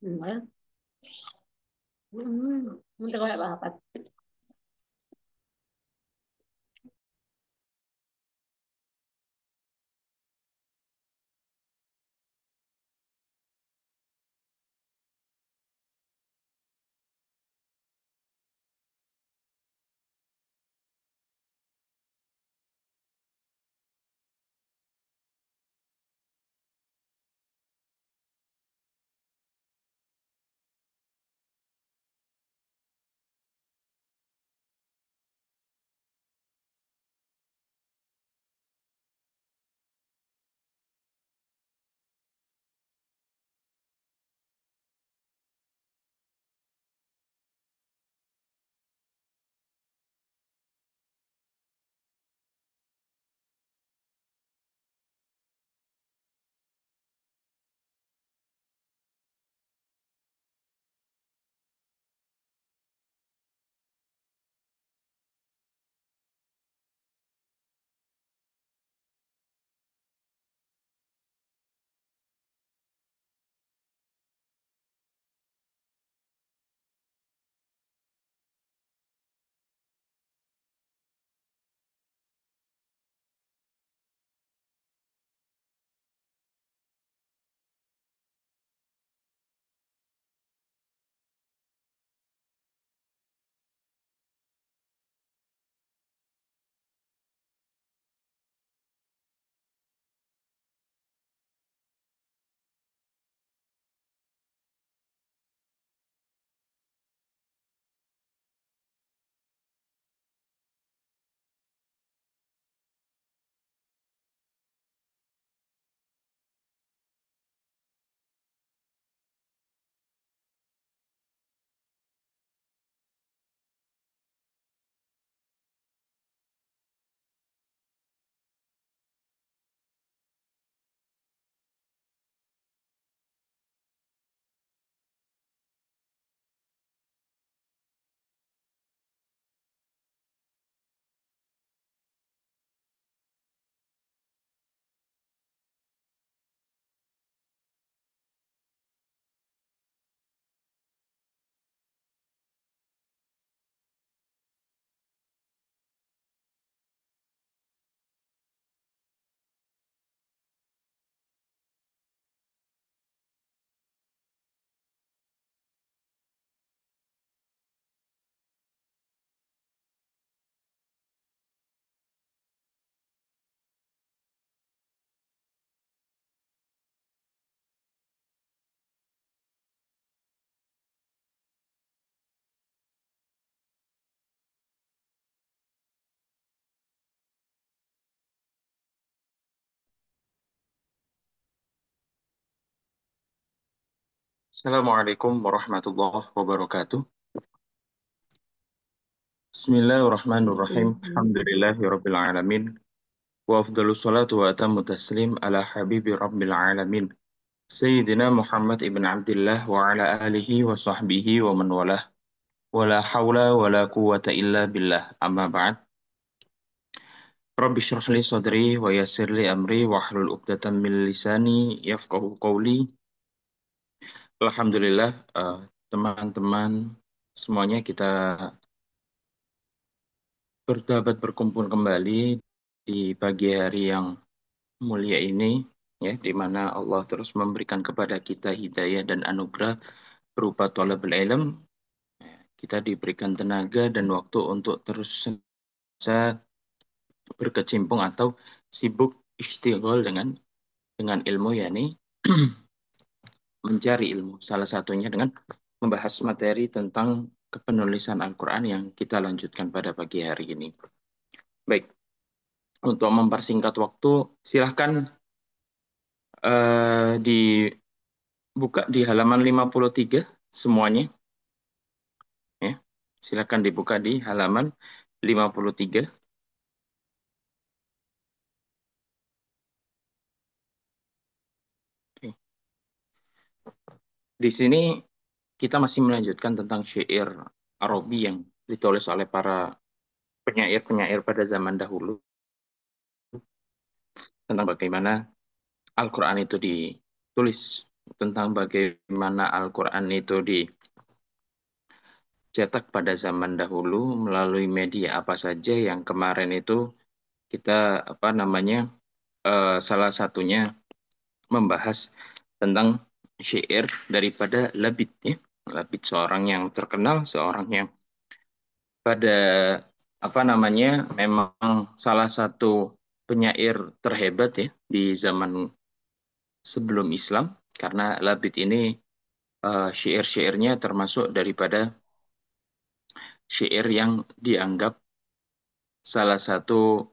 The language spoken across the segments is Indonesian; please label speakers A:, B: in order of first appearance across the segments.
A: Lumayan. Hindi ko dapat.
B: Assalamualaikum warahmatullahi wabarakatuh. Bismillahirrahmanirrahim. Alhamdulillahirabbil alamin. Wa afdhalus salatu wa atammu taslim ala habibi rabbil alamin. Sayyidina Muhammad ibn Abdullah wa ala alihi wa sahbihi wa man walah. Wa la hawla wa la quwwata illa billah. Amma ba'd. Rabbi shrah li sadri wa yassir li amri wa hlul 'uqdatam min lisani yafqahu qawli. Alhamdulillah, teman-teman semuanya kita berdapat berkumpul kembali di pagi hari yang mulia ini, ya, di mana Allah terus memberikan kepada kita hidayah dan anugerah berupa thalabul ilm. Kita diberikan tenaga dan waktu untuk terus senantiasa berkecimpung atau sibuk istighol dengan ilmu, yakni mencari ilmu. Salah satunya dengan membahas materi tentang kepenulisan Al-Quran yang kita lanjutkan pada pagi hari ini. Baik, untuk mempersingkat waktu, silahkan dibuka di halaman 53 semuanya, ya. Silakan dibuka di halaman 53. Oke. Di sini kita masih melanjutkan tentang syair Arabi yang ditulis oleh para penyair-penyair pada zaman dahulu, tentang bagaimana Al-Quran itu ditulis, tentang bagaimana Al-Quran itu dicetak pada zaman dahulu melalui media apa saja yang kemarin itu kita apa namanya salah satunya membahas tentang syair daripada Labid ya. Labid seorang yang terkenal, seorang yang pada apa namanya memang salah satu penyair terhebat ya di zaman sebelum Islam, karena Labid ini syair-syairnya termasuk daripada syair yang dianggap salah satu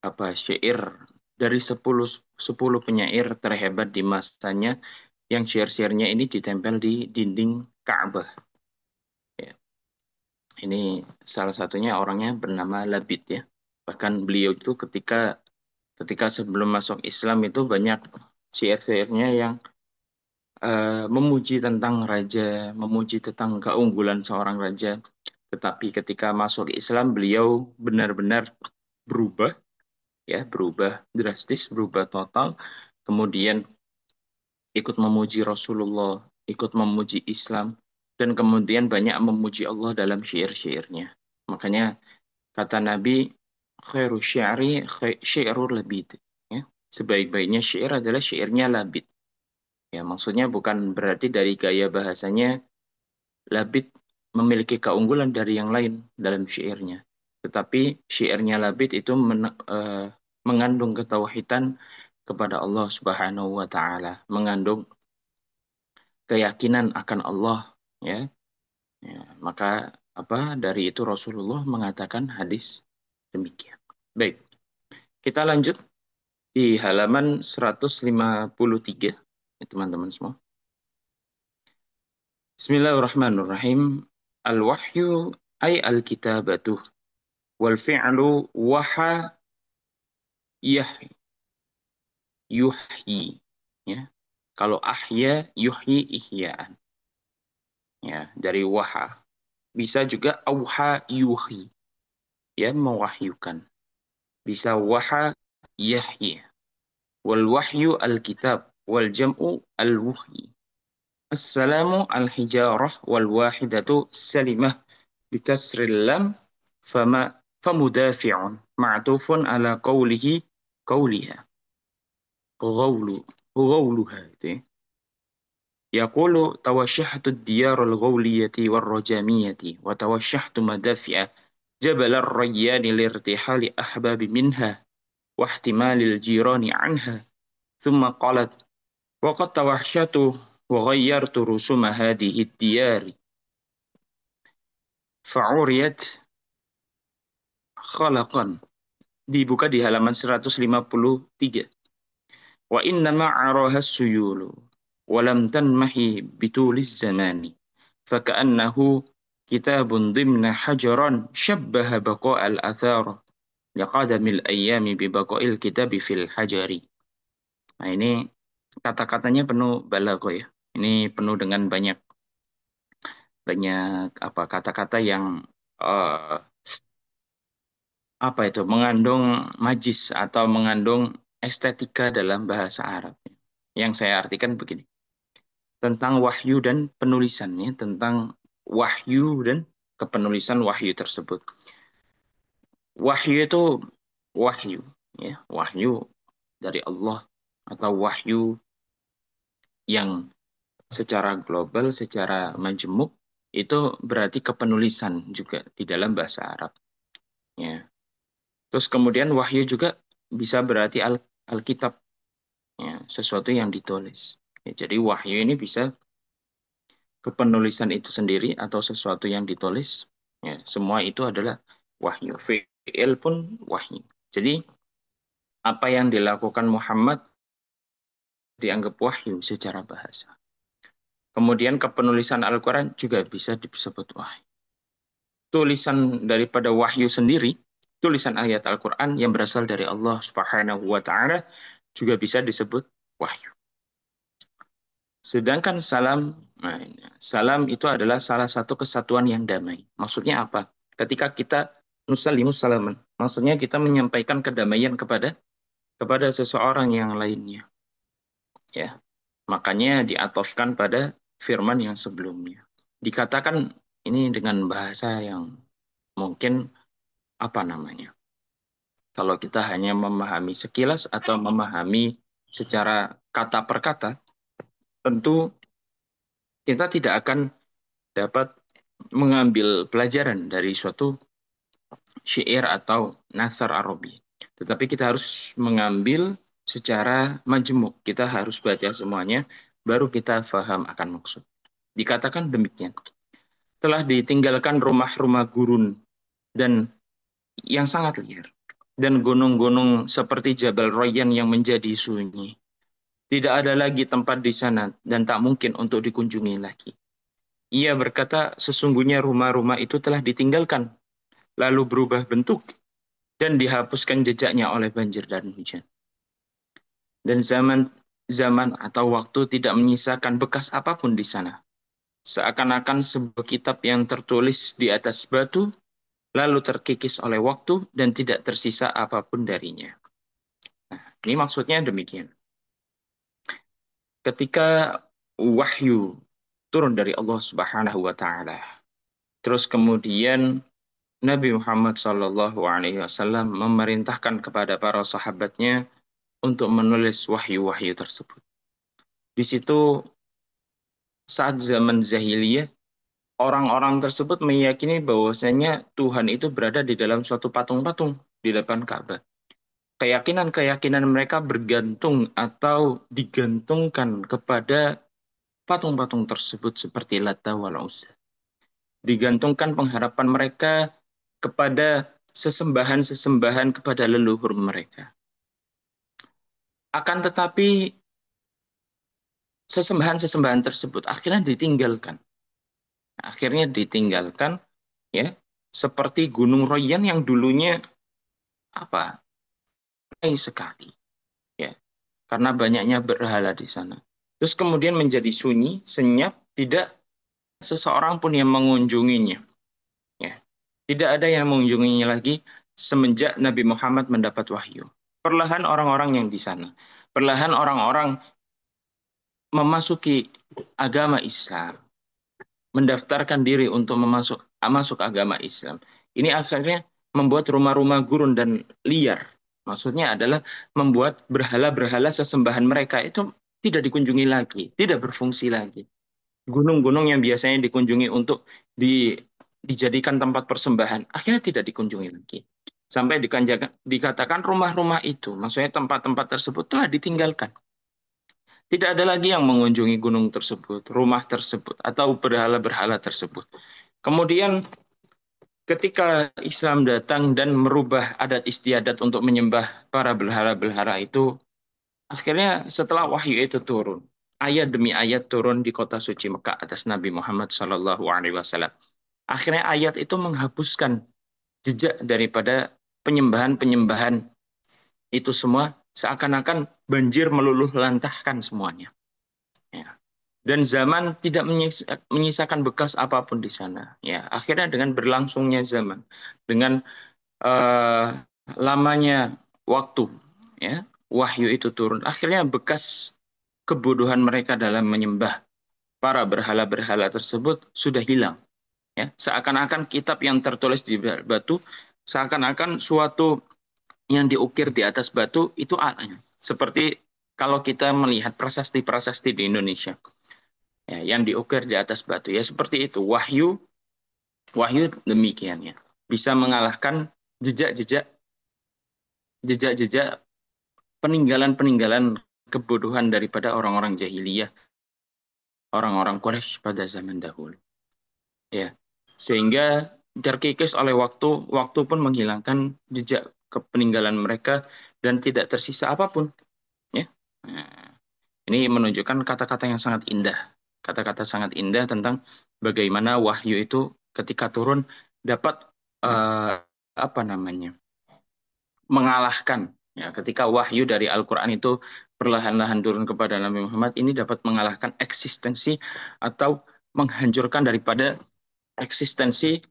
B: apa syair dari 10 penyair terhebat di masanya, yang syair-syairnya ini ditempel di dinding Ka'bah. Ya, ini salah satunya orangnya bernama Labid ya. Bahkan beliau itu ketika ketika sebelum masuk Islam itu banyak syair-syairnya yang memuji tentang raja, memuji tentang keunggulan seorang raja. Tetapi ketika masuk Islam, beliau benar-benar berubah, ya, berubah drastis, berubah total. Kemudian ikut memuji Rasulullah, ikut memuji Islam, dan kemudian banyak memuji Allah dalam syair-syairnya. Makanya kata Nabi, khairu syi'ri syi'rul labid. Ya. Sebaik-baiknya syair adalah syairnya labid. Ya, maksudnya bukan berarti dari gaya bahasanya Labid memiliki keunggulan dari yang lain dalam syairnya. Tetapi syairnya Labid itu mengandung ketauhidan kepada Allah Subhanahu wa taala, mengandung keyakinan akan Allah, ya. Ya, maka apa dari itu Rasulullah mengatakan hadis demikian. Baik, kita lanjut di halaman 153 ya, teman-teman semua. Bismillahirrahmanirrahim. Al-wahyu ay al-kitabatu wal fi'lu waha yahyi yuhyi ya. Kalau ahya yuhyi ihya'an ya, dari waha. Bisa juga auha yuhyi ya, mewahyukan. Bisa waha yahyi. Wal wahyu al-kitab wal jam'u al-wuhyi. Assalamu al-hijarah wal wahidatu salimah bikasril lam fama famudafi'un ma'tufun ala qawlihi qawliha غول غولها itu ya. يقول توشحت الديار الغولية والرجامية وتوشحت مدافع جبل الريان لارتحال أحباب منها واحتمال الجيران عنها ثم قالت وقد توحشت وغيرت رسوم هذه الديار فعريت خلقا. Dibuka di halaman 153. Wa innama araha suyulu walam tanmahi bitulis zamani faka'annahu kitabun dimna hajaran syabbaha baqa'al athara liqadamil ayyami bibaqa'il kitabi fil hajari. Nah ini kata-katanya penuh balaghah ya. Ini penuh dengan banyak banyak apa kata-kata yang eh, apa itu mengandung majis atau mengandung estetika dalam bahasa Arab. Yang saya artikan begini, tentang wahyu dan penulisannya, tentang wahyu dan kepenulisan wahyu tersebut. Wahyu itu wahyu, ya, wahyu dari Allah atau wahyu yang secara global, secara majemuk itu berarti kepenulisan juga di dalam bahasa Arab. Ya. Terus kemudian wahyu juga bisa berarti Alkitab, ya, sesuatu yang ditulis. Ya, jadi wahyu ini bisa kepenulisan itu sendiri atau sesuatu yang ditulis, ya, semua itu adalah wahyu. Fi'il pun wahyu. Jadi apa yang dilakukan Muhammad dianggap wahyu secara bahasa. Kemudian kepenulisan Al-Quran juga bisa disebut wahyu. Tulisan daripada wahyu sendiri, tulisan ayat Al-Quran yang berasal dari Allah Subhanahu wa Ta'ala juga bisa disebut wahyu. Sedangkan salam, nah, salam itu adalah salah satu kesatuan yang damai. Maksudnya apa? Ketika kita nusallimus salaman, maksudnya kita menyampaikan kedamaian kepada seseorang yang lainnya. Ya, makanya diatofkan pada firman yang sebelumnya. Dikatakan ini dengan bahasa yang mungkin apa namanya? Kalau kita hanya memahami sekilas atau memahami secara kata per kata, tentu kita tidak akan dapat mengambil pelajaran dari suatu syair atau nasar Arabi. Tetapi kita harus mengambil secara majemuk. Kita harus baca semuanya, baru kita faham akan maksud. Dikatakan demikian. Telah ditinggalkan rumah-rumah gurun dan yang sangat liar. Dan gunung-gunung seperti Jabal Royan yang menjadi sunyi. Tidak ada lagi tempat di sana dan tak mungkin untuk dikunjungi lagi. Ia berkata, sesungguhnya rumah-rumah itu telah ditinggalkan, lalu berubah bentuk dan dihapuskan jejaknya oleh banjir dan hujan. Dan zaman atau waktu tidak menyisakan bekas apapun di sana. Seakan-akan sebuah kitab yang tertulis di atas batu, lalu terkikis oleh waktu dan tidak tersisa apapun darinya. Ini maksudnya demikian. Ketika wahyu turun dari Allah Subhanahu wa taala, terus kemudian Nabi Muhammad Shallallahu alaihi wasallam memerintahkan kepada para sahabatnya untuk menulis wahyu-wahyu tersebut. Di situ saat zaman jahiliyah, orang-orang tersebut meyakini bahwasanya Tuhan itu berada di dalam suatu patung-patung di depan Ka'bah. Keyakinan-keyakinan mereka bergantung atau digantungkan kepada patung-patung tersebut seperti Lata wal Uzza. Digantungkan pengharapan mereka kepada sesembahan-sesembahan kepada leluhur mereka. Akan tetapi sesembahan-sesembahan tersebut akhirnya ditinggalkan, ya, seperti Gunung Royan yang dulunya apa ramai sekali, ya, karena banyaknya berhala di sana. Terus kemudian menjadi sunyi, senyap, tidak seseorang pun yang mengunjunginya, ya. Tidak ada yang mengunjunginya lagi semenjak Nabi Muhammad mendapat wahyu. Perlahan orang-orang yang di sana, perlahan orang-orang memasuki agama Islam, mendaftarkan diri untuk masuk agama Islam. Ini akhirnya membuat rumah-rumah gurun dan liar. Maksudnya adalah membuat berhala-berhala sesembahan mereka itu tidak dikunjungi lagi, tidak berfungsi lagi. Gunung-gunung yang biasanya dikunjungi untuk dijadikan tempat persembahan, akhirnya tidak dikunjungi lagi. Sampai dikatakan rumah-rumah itu, maksudnya tempat-tempat tersebut telah ditinggalkan. Tidak ada lagi yang mengunjungi gunung tersebut, rumah tersebut, atau berhala-berhala tersebut. Kemudian ketika Islam datang dan merubah adat istiadat untuk menyembah para berhala-berhala itu, akhirnya setelah wahyu itu turun, ayat demi ayat turun di kota suci Mekah atas Nabi Muhammad SAW. Akhirnya ayat itu menghapuskan jejak daripada penyembahan-penyembahan itu semua, seakan-akan banjir meluluh lantahkan semuanya. Ya. Dan zaman tidak menyisakan bekas apapun di sana. Ya, akhirnya dengan berlangsungnya zaman, dengan eh, lamanya waktu, ya, wahyu itu turun. Akhirnya bekas kebodohan mereka dalam menyembah para berhala-berhala tersebut sudah hilang. Ya, seakan-akan kitab yang tertulis di batu, seakan-akan suatu yang diukir di atas batu itu alanya. Seperti kalau kita melihat prasasti-prasasti di Indonesia, ya, yang diukir di atas batu, ya seperti itu. Wahyu, wahyu demikian, ya, bisa mengalahkan jejak-jejak, jejak-jejak peninggalan-peninggalan kebodohan daripada orang-orang jahiliyah, orang-orang Quraisy pada zaman dahulu. Ya, sehingga terkikis oleh waktu, waktu pun menghilangkan jejak kepeninggalan mereka dan tidak tersisa apapun. Ya, nah, ini menunjukkan kata-kata yang sangat indah, kata-kata sangat indah tentang bagaimana wahyu itu ketika turun dapat eh, apa namanya, mengalahkan, ya, ketika wahyu dari Al-Quran itu perlahan-lahan turun kepada Nabi Muhammad, ini dapat mengalahkan eksistensi atau menghancurkan daripada eksistensi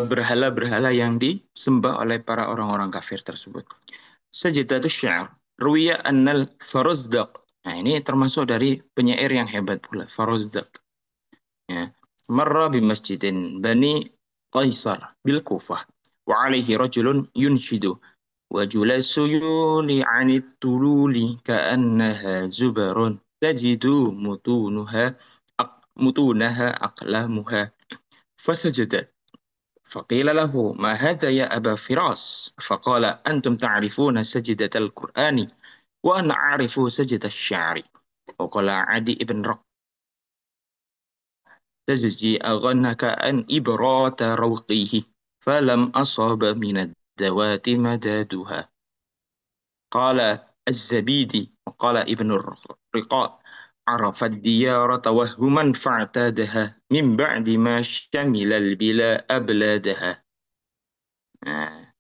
B: berhala-berhala yang disembah oleh para orang-orang kafir tersebut. Sajdatus Syair, Ruwiya annal Faruzdaq. Nah, ini termasuk dari penyair yang hebat pula, Farozdak. Ya. Marra bi masjidin Bani Qaisar bil Kufah wa alaihi rajulun yunshidu wa julasuyuli anit tululi ka'annaha zubarun tajidu mutunaha aqlamuha fasajada فقيل له ما هذا يا أبا فراس فقال أنتم تعرفون سجدة القرآن وأنا أعرف سجدة الشعر وقال عدي بن تجزي أغنك أن إبرات روقه فلم أصاب من الذوات مدادها قال الزبيدي وقال ابن الرقاء عرف الديار توهما فاعتادها من بعد ما شمل البلا أبلادها آه.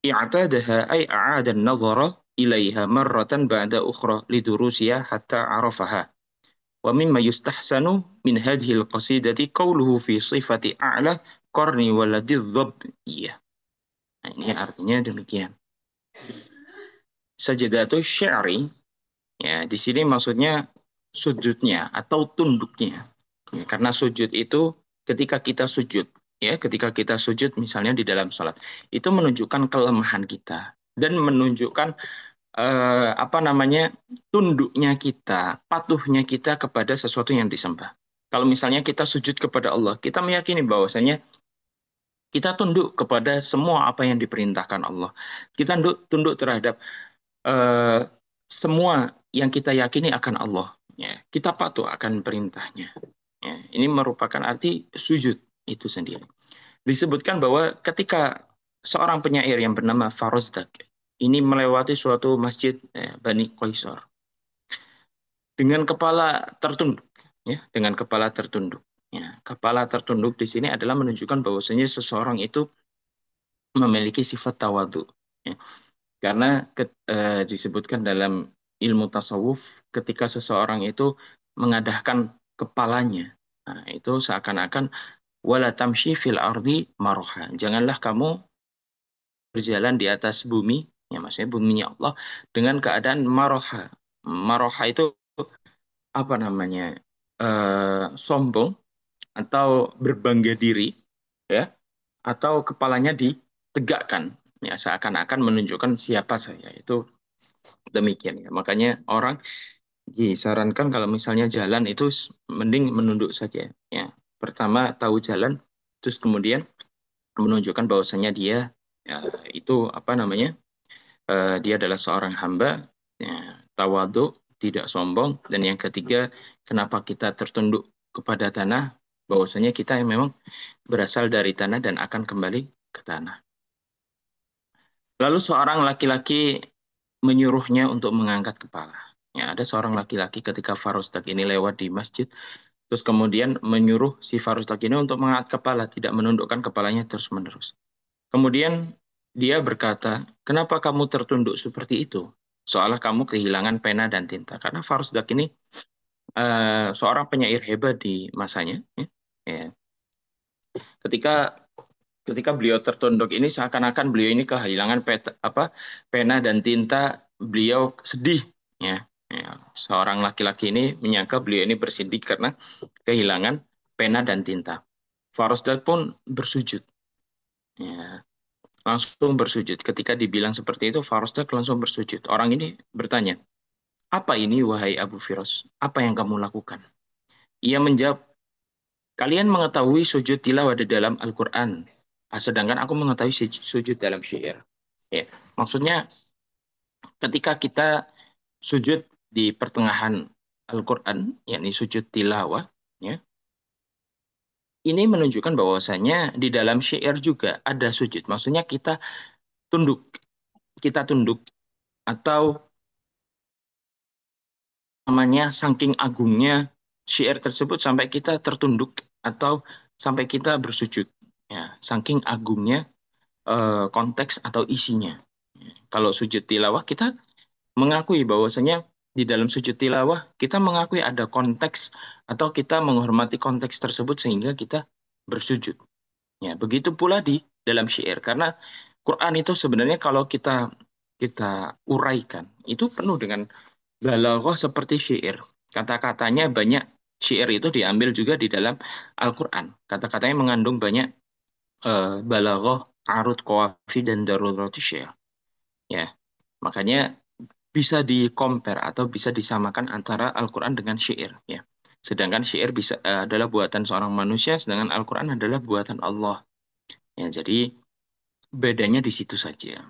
B: اعتادها أي أعاد النظر إليها مرة بعد أخرى لدروسها حتى عرفها ومما يستحسن من هذه القصيدة قوله في صفة أعلى قرن ولد الظبية. Nah, ini artinya demikian. Sajadatul syari, ya di sini maksudnya sujudnya atau tunduknya. Ya, karena sujud itu ketika kita sujud, ya ketika kita sujud misalnya di dalam sholat, itu menunjukkan kelemahan kita dan menunjukkan apa namanya tunduknya kita, patuhnya kita kepada sesuatu yang disembah. Kalau misalnya kita sujud kepada Allah, kita meyakini bahwasanya kita tunduk kepada semua apa yang diperintahkan Allah. Kita tunduk terhadap eh, semua yang kita yakini akan Allah. Ya, kita patuh akan perintahnya. Ya, ini merupakan arti sujud itu sendiri. Disebutkan bahwa ketika seorang penyair yang bernama Farozdak ini melewati suatu masjid Bani Qaisar dengan kepala tertunduk, ya, dengan kepala tertunduk. Ya, kepala tertunduk di sini adalah menunjukkan bahwasanya seseorang itu memiliki sifat tawadhu. Ya. Karena disebutkan dalam ilmu tasawuf ketika seseorang itu mengadahkan kepalanya, nah, itu seakan-akan wala tamshi fil ardi maroha. Janganlah kamu berjalan di atas bumi, ya maksudnya buminya Allah dengan keadaan maroha. Maroha itu apa namanya? Sombong atau berbangga diri, ya, atau kepalanya ditegakkan, ya seakan-akan menunjukkan siapa saya. Itu demikian ya. Makanya orang disarankan kalau misalnya jalan itu mending menunduk saja. Ya, pertama tahu jalan, terus kemudian menunjukkan bahwasanya dia ya, itu apa namanya dia adalah seorang hamba, ya, tawadhu, tidak sombong, dan yang ketiga kenapa kita tertunduk kepada tanah, bahwasanya kita yang memang berasal dari tanah dan akan kembali ke tanah. Lalu seorang laki-laki menyuruhnya untuk mengangkat kepala. Ya, ada seorang laki-laki ketika Farostak ini lewat di masjid, terus kemudian menyuruh si Farostak ini untuk mengangkat kepala, tidak menundukkan kepalanya terus-menerus. Kemudian dia berkata, kenapa kamu tertunduk seperti itu? Seolah kamu kehilangan pena dan tinta. Karena Farosdak ini seorang penyair hebat di masanya. Ya. Ya. Ketika ketika beliau tertunduk ini seakan-akan beliau ini kehilangan pena dan tinta, beliau sedih, ya. Ya, seorang laki-laki ini menyangka beliau ini bersedih karena kehilangan pena dan tinta. Farosdak pun bersujud, ya, langsung bersujud. Ketika dibilang seperti itu, Farosdak langsung bersujud. Orang ini bertanya, apa ini wahai Abu Firas? Apa yang kamu lakukan? Ia menjawab, kalian mengetahui sujud tilawah di dalam Al-Quran, sedangkan aku mengetahui sujud dalam syair. Ya, maksudnya ketika kita sujud di pertengahan Al-Quran, yakni sujud tilawah, ya, ini menunjukkan bahwasanya di dalam syair juga ada sujud. Maksudnya tunduk, kita tunduk atau namanya saking agungnya syair tersebut sampai kita tertunduk atau sampai kita bersujud. Ya, saking agungnya konteks atau isinya. Kalau sujud tilawah kita mengakui bahwasanya di dalam sujud tilawah kita mengakui ada konteks atau kita menghormati konteks tersebut sehingga kita bersujud. Ya, begitu pula di dalam syair karena Quran itu sebenarnya kalau kita kita uraikan itu penuh dengan Balaghah seperti syair. Kata-katanya banyak, syair itu diambil juga di dalam Al-Quran. Kata-katanya mengandung banyak balaghah, arud, qawafi, dan darurati syair. Ya, makanya bisa di-compare atau bisa disamakan antara Al-Quran dengan syair. Ya. Sedangkan syair adalah buatan seorang manusia, sedangkan Al-Quran adalah buatan Allah. Ya, jadi bedanya di situ saja.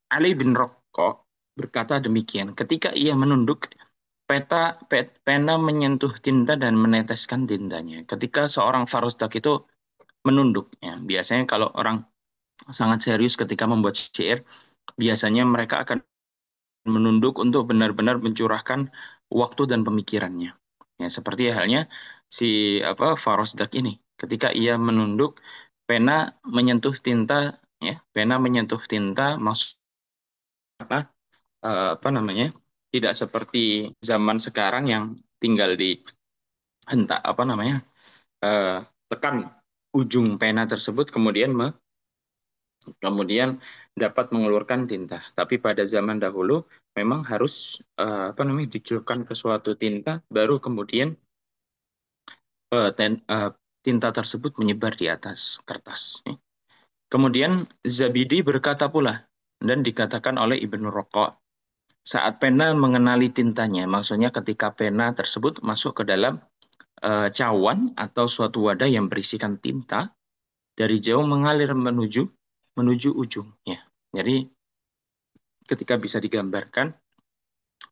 B: Ali bin Rokko berkata demikian, ketika ia menunduk, pena menyentuh tinta dan meneteskan tintanya. Ketika seorang farosdak itu menunduk, ya, biasanya kalau orang sangat serius ketika membuat syair, biasanya mereka akan menunduk untuk benar-benar mencurahkan waktu dan pemikirannya. Ya, seperti halnya si Farosdak ini. Ketika ia menunduk, pena menyentuh tinta, ya, pena menyentuh tinta, maksud apa? Apa namanya? Tidak seperti zaman sekarang yang tinggal di hentak apa namanya? eh, tekan ujung pena tersebut kemudian dapat mengeluarkan tinta. Tapi pada zaman dahulu memang harus apa namanya dicelupkan ke suatu tinta baru kemudian tinta tersebut menyebar di atas kertas. Ya. Kemudian Zabidi berkata pula dan dikatakan oleh Ibnu Raqqa saat pena mengenali tintanya, maksudnya ketika pena tersebut masuk ke dalam cawan atau suatu wadah yang berisikan tinta dari jauh mengalir menuju menuju ujung. Ya. Jadi ketika bisa digambarkan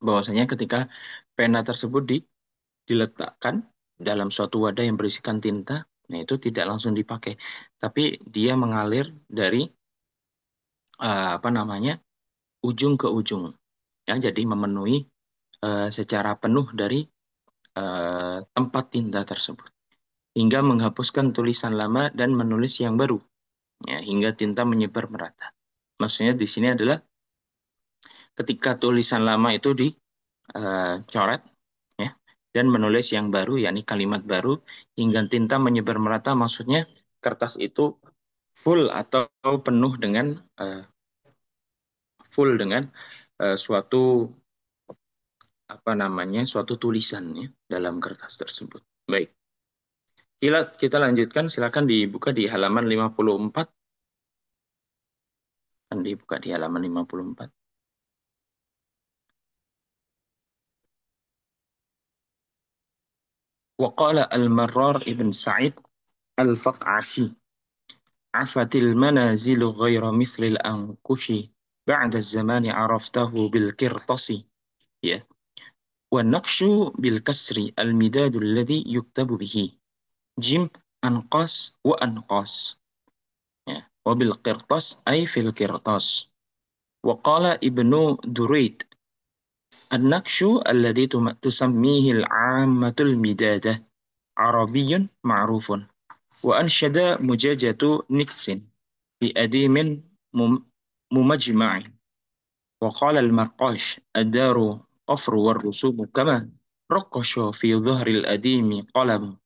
B: bahwasanya ketika pena tersebut diletakkan dalam suatu wadah yang berisikan tinta, nah itu tidak langsung dipakai, tapi dia mengalir dari apa namanya ujung ke ujung, ya jadi memenuhi secara penuh dari tempat tinta tersebut hingga menghapuskan tulisan lama dan menulis yang baru, ya, hingga tinta menyebar merata. Maksudnya di sini adalah ketika tulisan lama itu dicoret, ya, dan menulis yang baru, yakni kalimat baru, hingga tinta menyebar merata, maksudnya kertas itu full atau penuh dengan eh, full dengan suatu apa namanya suatu tulisan ya dalam kertas tersebut. Baik, kita lanjutkan. Silakan dibuka di halaman 54. Kan dibuka di halaman 54. وقال المرار ابن سعيد الفقعشي عفت المنازل غير مثل الأنكش بعد الزمان عرفته بالقرطس. Ya. والنقش بالكسر المداد الذي يكتب به جيم أنقاس وأنقاس. Ya. وبالقرطاس أي في القرطاس. وقال ابن دريد النقش الذي تسميه العامة المدادة عربي معروف. وأنشد مجاجة نكس بأديم مم- ممجمع. وقال المرقاش الدار قفر والرسوم كما رقش في ظهر الأديم قلم.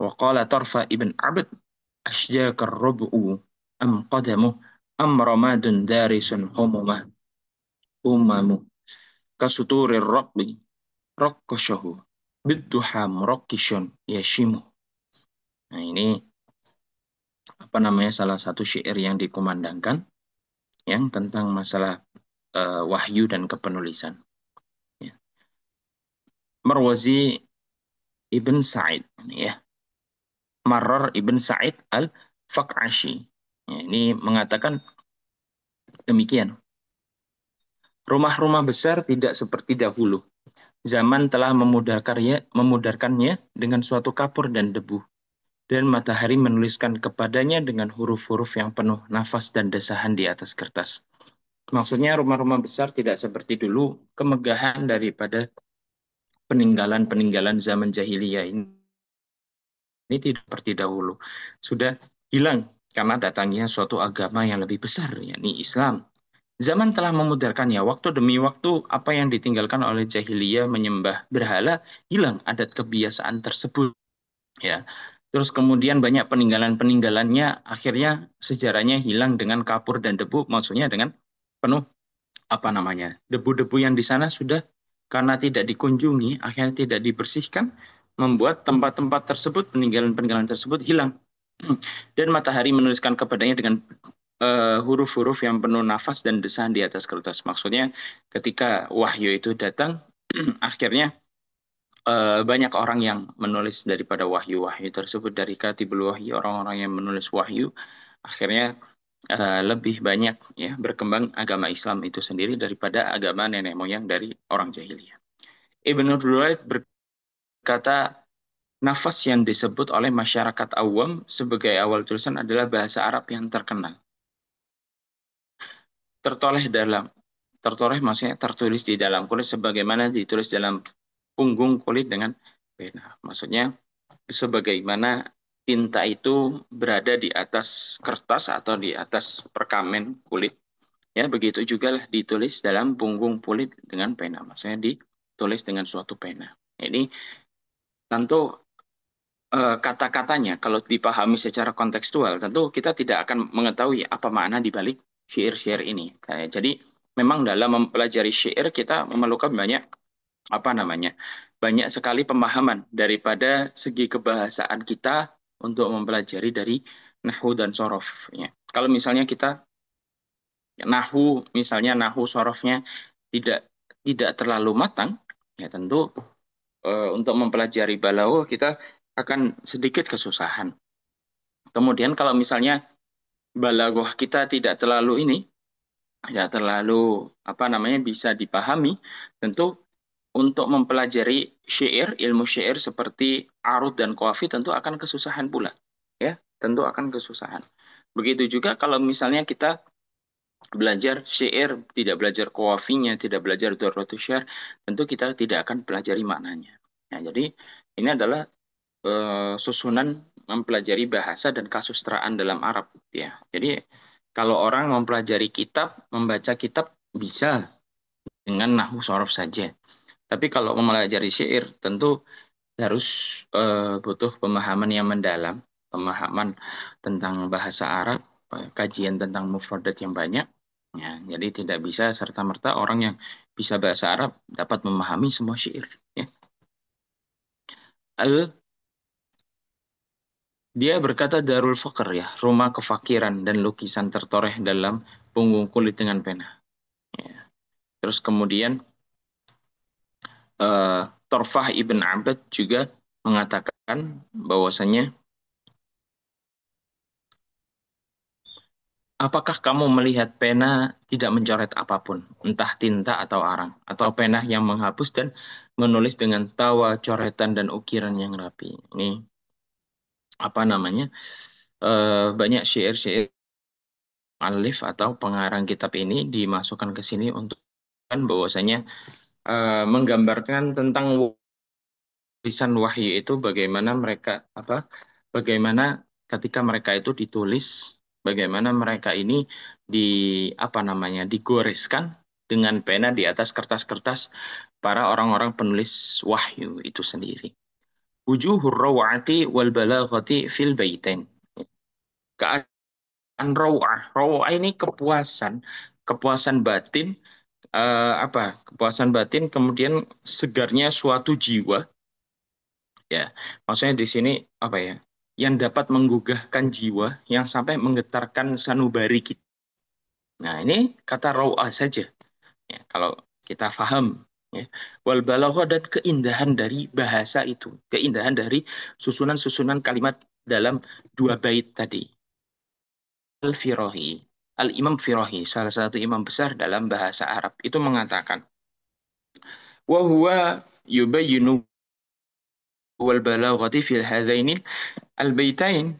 B: وقال طرف ابن عبد أشجاك الربع أم قدمه أم رماد دارس همم كسطور الرب رقشه بالضحى مرقش يشمه. Nah ini apa namanya salah satu syair yang dikumandangkan yang tentang masalah wahyu dan kepenulisan. Ya. Marwazi ibn Sa'id, ya. Marrar ibn Sa'id al-Faqashi. Ya, ini mengatakan demikian. Rumah-rumah besar tidak seperti dahulu. Zaman telah memudarkannya dengan suatu kapur dan debu. Dan matahari menuliskan kepadanya dengan huruf-huruf yang penuh nafas dan desahan di atas kertas. Maksudnya rumah-rumah besar tidak seperti dulu, kemegahan daripada peninggalan-peninggalan zaman jahiliyah ini tidak seperti dahulu. Sudah hilang karena datangnya suatu agama yang lebih besar, yakni Islam. Zaman telah memudarkannya, waktu demi waktu apa yang ditinggalkan oleh jahiliyah menyembah berhala, hilang adat kebiasaan tersebut. Ya. Terus kemudian banyak peninggalan-peninggalannya, akhirnya sejarahnya hilang dengan kapur dan debu, maksudnya dengan penuh apa namanya debu-debu yang di sana sudah karena tidak dikunjungi, akhirnya tidak dibersihkan, membuat tempat-tempat tersebut, peninggalan-peninggalan tersebut hilang. Dan matahari menuliskan kepadanya dengan huruf-huruf yang penuh nafas dan desahan di atas kertas. Maksudnya ketika wahyu itu datang, akhirnya banyak orang yang menulis daripada wahyu-wahyu tersebut dari katibul wahyu, orang-orang yang menulis wahyu, akhirnya lebih banyak ya berkembang agama Islam itu sendiri daripada agama nenek moyang dari orang jahiliyah. Ibnu Ruwaid berkata, nafas yang disebut oleh masyarakat awam sebagai awal tulisan adalah bahasa Arab yang terkenal. Tertoleh dalam, tertoleh maksudnya tertulis di dalam kulit sebagaimana ditulis dalam punggung kulit dengan pena. Maksudnya sebagaimana tinta itu berada di atas kertas atau di atas perkamen kulit. Ya, begitu juga lah ditulis dalam punggung kulit dengan pena. Maksudnya ditulis dengan suatu pena. Ini tentu kata-katanya kalau dipahami secara kontekstual, tentu kita tidak akan mengetahui apa makna di balik syair-syair ini. Jadi memang dalam mempelajari syair kita memerlukan banyak apa namanya? Banyak sekali pemahaman daripada segi kebahasaan kita untuk mempelajari dari nahwu dan sorof. Ya. Kalau misalnya kita nahwu, misalnya nahwu sorofnya tidak tidak terlalu matang, ya tentu untuk mempelajari balaghah kita akan sedikit kesusahan. Kemudian kalau misalnya balaghah kita tidak terlalu ini, tidak terlalu apa namanya bisa dipahami, tentu untuk mempelajari syair, ilmu syair seperti arud dan qawafi tentu akan kesusahan pula. Ya, tentu akan kesusahan. Begitu juga kalau misalnya kita belajar syair, tidak belajar qawafinya, tidak belajar daruratus syair, tentu kita tidak akan pelajari maknanya. Nah, jadi ini adalah susunan mempelajari bahasa dan kasustraan dalam Arab ya. Jadi kalau orang mempelajari kitab, membaca kitab bisa dengan nahwu sorof saja. Tapi kalau mempelajari syair tentu harus butuh pemahaman yang mendalam, pemahaman tentang bahasa Arab, kajian tentang mufradat yang banyak. Ya, jadi tidak bisa serta-merta orang yang bisa bahasa Arab dapat memahami semua syair. Ya. Al Dia berkata Darul Fakr ya, rumah kefakiran dan lukisan tertoreh dalam punggung kulit dengan pena. Ya. Terus kemudian Torfah ibn Abad juga mengatakan bahwasanya apakah kamu melihat pena tidak mencoret apapun, entah tinta atau arang, atau pena yang menghapus dan menulis dengan tawa, coretan dan ukiran yang rapi. Ini apa namanya? Banyak syair-syair alif atau pengarang kitab ini dimasukkan ke sini untuk bahwasanya menggambarkan tentang tulisan wahyu itu bagaimana mereka apa bagaimana ketika mereka itu ditulis bagaimana mereka ini di apa namanya digoreskan dengan pena di atas kertas-kertas para orang-orang penulis wahyu itu sendiri. Wujuhur rawati wal balaghati fil baitain. Keadaan rawah. Rawah ini kepuasan, kepuasan batin kepuasan batin kemudian segarnya suatu jiwa ya maksudnya di sini apa ya yang dapat menggugahkan jiwa yang sampai menggetarkan sanubari kita. Nah ini kata rawah saja ya kalau kita paham ya wal balaghah dan keindahan dari bahasa itu keindahan dari susunan-susunan kalimat dalam dua bait tadi. Al-Firahi Al-Imam Firahi salah satu imam besar dalam bahasa Arab itu mengatakan wa huwa yubayyinu wal balaghati fi hadaini al-baitain.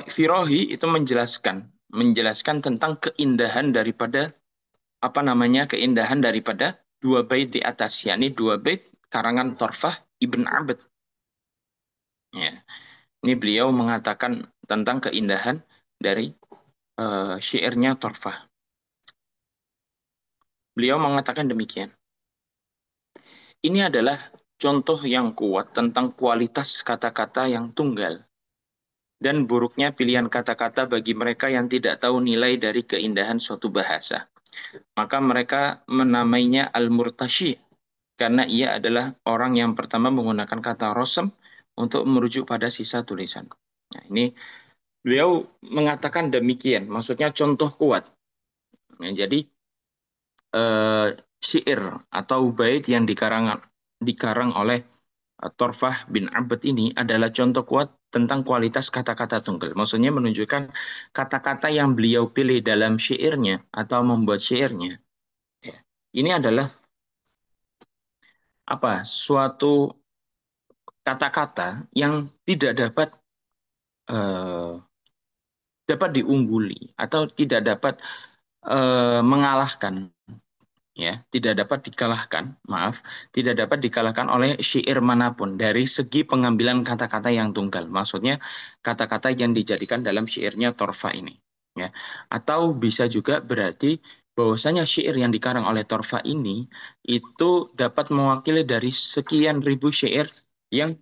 B: Firahi itu menjelaskan tentang keindahan daripada apa namanya keindahan daripada dua bait di atas yakni dua bait karangan Torfah Ibn Abad ya ini beliau mengatakan tentang keindahan dari syairnya Torfah. Beliau mengatakan demikian, ini adalah contoh yang kuat tentang kualitas kata-kata yang tunggal dan buruknya pilihan kata-kata bagi mereka yang tidak tahu nilai dari keindahan suatu bahasa. Maka mereka menamainya al-murtashi karena ia adalah orang yang pertama menggunakan kata rosem untuk merujuk pada sisa tulisan. Nah, ini beliau mengatakan demikian, maksudnya contoh kuat. Nah, jadi eh, syair atau bait yang dikarang oleh Torfah bin Abd ini adalah contoh kuat tentang kualitas kata-kata tunggal. Maksudnya menunjukkan kata-kata yang beliau pilih dalam syairnya atau membuat syairnya. Ya, ini adalah suatu kata-kata yang tidak eh, dapat diungguli atau tidak dapat mengalahkan, ya, tidak dapat dikalahkan, maaf, tidak dapat dikalahkan oleh syair manapun dari segi pengambilan kata-kata yang tunggal. Maksudnya kata-kata yang dijadikan dalam syairnya Torfa ini, ya. Atau bisa juga berarti bahwasanya syair yang dikarang oleh Torfa ini itu dapat mewakili dari sekian ribu syair yang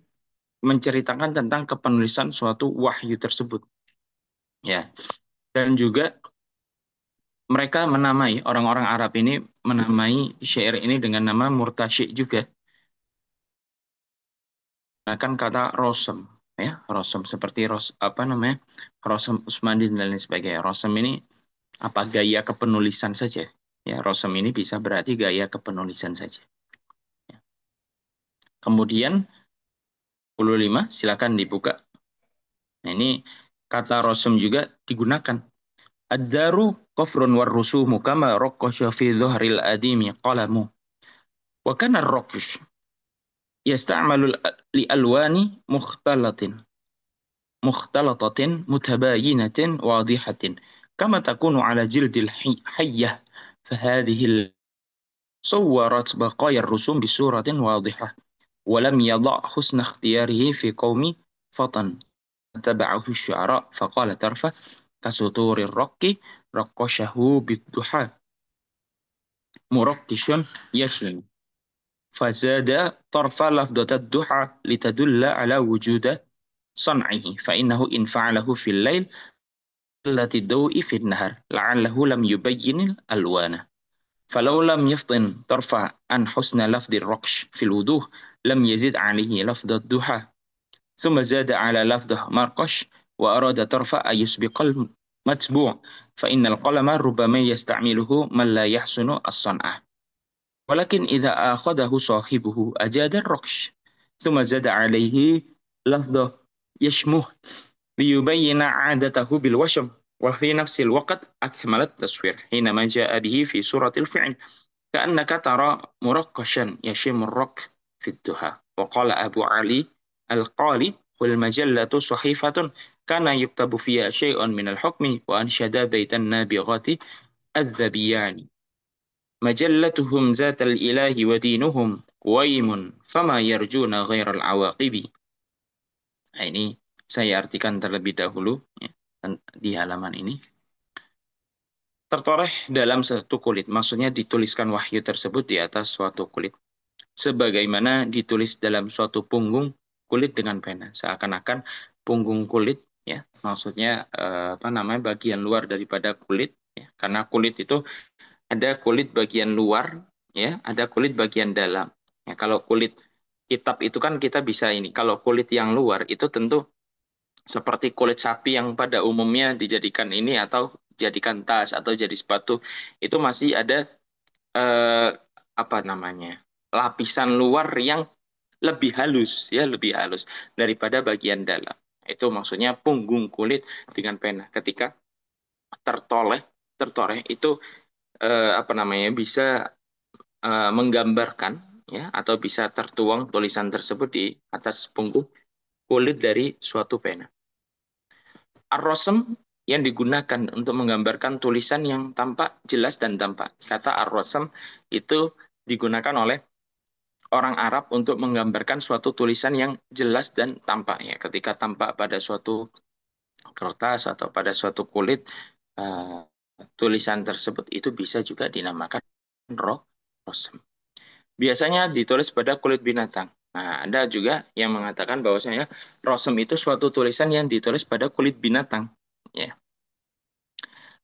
B: menceritakan tentang kepenulisan suatu wahyu tersebut, ya. Dan juga mereka menamai, orang-orang Arab ini menamai syair ini dengan nama murtasyik juga. Bahkan kata rosem, ya, rosem seperti apa namanya, rosem Usmani dan lain sebagainya. Rosem ini apa, gaya kepenulisan saja. Ya, rosem ini bisa berarti gaya kepenulisan saja. Ya. Kemudian 15, silakan dibuka. Nah, ini kata rosem juga digunakan. Ad-daru kufrun war rusumu kama raqqasha fi dhuhril adimi qalamu. Wa kana ar-raqsh yasta'malu li'alwani مختلطة متباينة واضحة كما تكون على جلد الحية فهذه صورت بقايا الرسوم بصورة واضحة ولم يضع حسن اختياره في قوم فطن تبعه الشعراء فقال ترفة كسطور الرق رقشه بالضحى مرقش يشن فزاد طرف لفظة الضحى لتدل على وجود صنعه فإنه إن فعله في الليل التي الضوء في النهر لعله لم يبين الألوان فلو لم يفطن ترفع عن حسن لفظ الرقش في الوضوح لم يزد عليه لفظ الضحى ثم زاد على لفظه مرقش وأراد ترفع أن يسبق المتبوع فإن القلم ربما يستعمله من لا يحسن الصنعة ولكن إذا أخذه صاحبه أجاد الرقش ثم زاد عليه لفظ يشمه ليبين عادته بالوشم وفي نفس الوقت أكمل التصوير حينما جاء به في سورة الفعل كأنك ترى مرقشا يشم الرك في الدهى وقال أبو علي القالي والمجلة صحيفة كان يكتب فيها شيء من الحكم وأنشد بيت النابغات الذبيان مجلتهم ذات الإله ودينهم قويم فما يرجون غير العواقب. Nah, ini saya artikan terlebih dahulu, ya, di halaman ini. Tertoreh dalam satu kulit, maksudnya dituliskan wahyu tersebut di atas suatu kulit. Sebagaimana ditulis dalam suatu punggung kulit dengan pena. Seakan-akan punggung kulit, ya, maksudnya apa namanya, bagian luar daripada kulit. Ya, karena kulit itu ada kulit bagian luar, ya, ada kulit bagian dalam. Ya, kalau kulit kitab itu kan kita bisa ini. Kalau kulit yang luar itu tentu seperti kulit sapi yang pada umumnya dijadikan ini atau jadikan tas atau jadi sepatu, itu masih ada eh, apa namanya, lapisan luar yang lebih halus, ya, lebih halus daripada bagian dalam. Itu maksudnya punggung kulit dengan pena ketika tertoleh tertoreh itu apa namanya, bisa menggambarkan, ya, atau bisa tertuang tulisan tersebut di atas punggung kulit dari suatu pena. Ar-Rasm yang digunakan untuk menggambarkan tulisan yang tampak jelas dan tampak. Kata Ar-Rasm itu digunakan oleh orang Arab untuk menggambarkan suatu tulisan yang jelas dan tampak. Ya, ketika tampak pada suatu kertas atau pada suatu kulit, uh, tulisan tersebut itu bisa juga dinamakan Rasm. Biasanya ditulis pada kulit binatang. Nah, ada juga yang mengatakan bahwasanya Rasm itu suatu tulisan yang ditulis pada kulit binatang. Ya.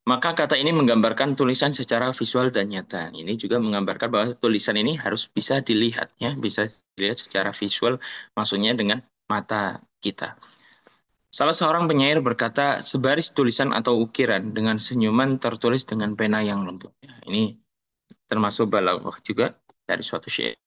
B: Maka kata ini menggambarkan tulisan secara visual dan nyata. Ini juga menggambarkan bahwa tulisan ini harus bisa dilihat, ya, bisa dilihat secara visual, maksudnya dengan mata kita. Salah seorang penyair berkata, sebaris tulisan atau ukiran dengan senyuman tertulis dengan pena yang lembut. Ya, ini termasuk balaghah juga dari suatu syair.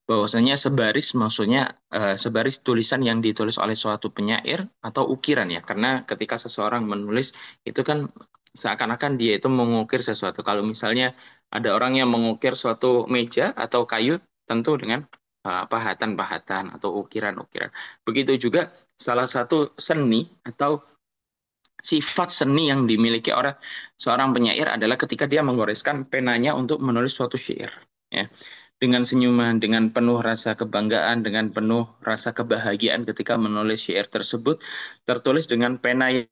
B: Bahwasanya sebaris maksudnya sebaris tulisan yang ditulis oleh suatu penyair atau ukiran, ya. Karena ketika seseorang menulis itu kan seakan-akan dia itu mengukir sesuatu. Kalau misalnya ada orang yang mengukir suatu meja atau kayu, tentu dengan pahatan-pahatan atau ukiran-ukiran. Begitu juga salah satu seni atau sifat seni yang dimiliki oleh seorang penyair adalah ketika dia menggoreskan penanya untuk menulis suatu syair. Ya. Dengan senyuman, dengan penuh rasa kebanggaan, dengan penuh rasa kebahagiaan ketika menulis syair tersebut, tertulis dengan pena yang